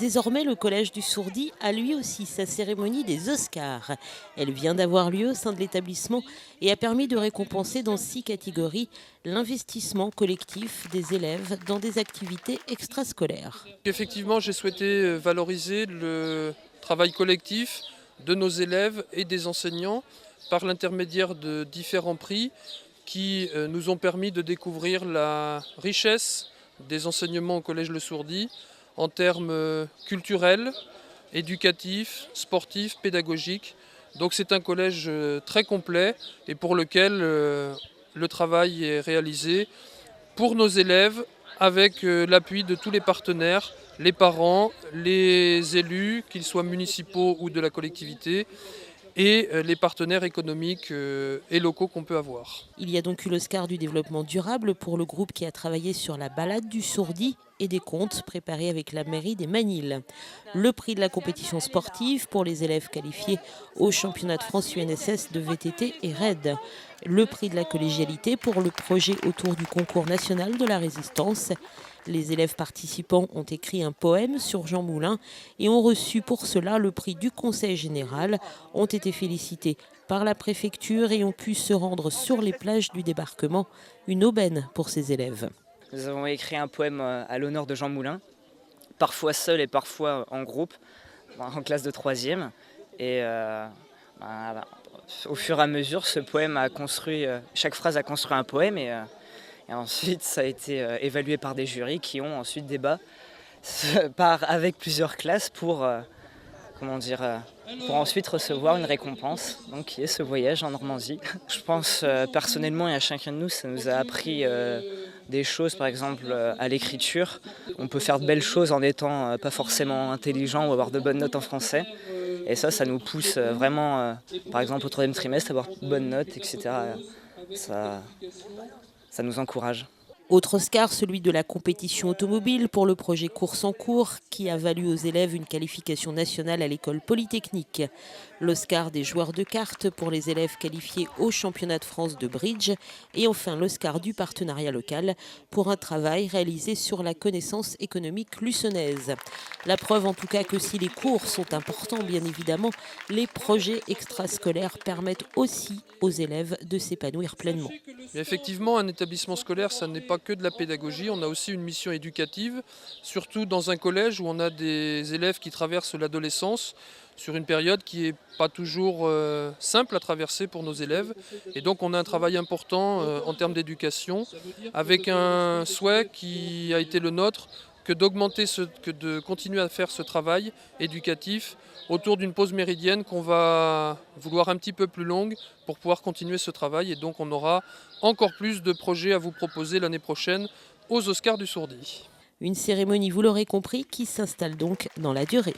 Désormais, le Collège du Sourdy a lui aussi sa cérémonie des Oscars. Elle vient d'avoir lieu au sein de l'établissement et a permis de récompenser dans 6 catégories l'investissement collectif des élèves dans des activités extrascolaires. Effectivement, j'ai souhaité valoriser le travail collectif de nos élèves et des enseignants par l'intermédiaire de différents prix qui nous ont permis de découvrir la richesse des enseignements au Collège Le Sourdy en termes culturels, éducatifs, sportifs, pédagogiques. Donc c'est un collège très complet et pour lequel le travail est réalisé pour nos élèves avec l'appui de tous les partenaires, les parents, les élus, qu'ils soient municipaux ou de la collectivité, et les partenaires économiques et locaux qu'on peut avoir. Il y a donc eu l'Oscar du développement durable pour le groupe qui a travaillé sur la balade du Sourdy et des contes préparés avec la mairie des Manilles. Le prix de la compétition sportive pour les élèves qualifiés au championnat de France UNSS de VTT et RAID. Le prix de la collégialité pour le projet autour du concours national de la résistance. Les élèves participants ont écrit un poème sur Jean Moulin et ont reçu pour cela le prix du Conseil général, ont été félicités par la préfecture et ont pu se rendre sur les plages du débarquement, une aubaine pour ces élèves. Nous avons écrit un poème à l'honneur de Jean Moulin, parfois seul et parfois en groupe, en classe de 3e. Et au fur et à mesure, ce poème a construit, chaque phrase a construit un poème et ensuite ça a été évalué par des jurys qui ont ensuite débat avec plusieurs classes pour ensuite recevoir une récompense, donc qui est ce voyage en Normandie. Je pense personnellement et à chacun de nous, ça nous a appris des choses, par exemple à l'écriture. On peut faire de belles choses en étant pas forcément intelligent ou avoir de bonnes notes en français. Et ça nous pousse vraiment, par exemple au 3e trimestre, à avoir de bonnes notes, etc. Ça nous encourage. Autre Oscar, celui de la compétition automobile pour le projet Course en cours qui a valu aux élèves une qualification nationale à l'école polytechnique. L'Oscar des joueurs de cartes pour les élèves qualifiés au championnat de France de bridge. Et enfin l'Oscar du partenariat local pour un travail réalisé sur la connaissance économique luçonnaise. La preuve en tout cas que si les cours sont importants, bien évidemment, les projets extrascolaires permettent aussi aux élèves de s'épanouir pleinement. Mais effectivement, un établissement scolaire, ça n'est pas que de la pédagogie, on a aussi une mission éducative, surtout dans un collège où on a des élèves qui traversent l'adolescence sur une période qui n'est pas toujours simple à traverser pour nos élèves. Et donc on a un travail important en termes d'éducation, avec un souhait qui a été le nôtre, que de continuer à faire ce travail éducatif autour d'une pause méridienne qu'on va vouloir un petit peu plus longue pour pouvoir continuer ce travail. Et donc on aura encore plus de projets à vous proposer l'année prochaine aux Oscars du Sourdy. Une cérémonie, vous l'aurez compris, qui s'installe donc dans la durée.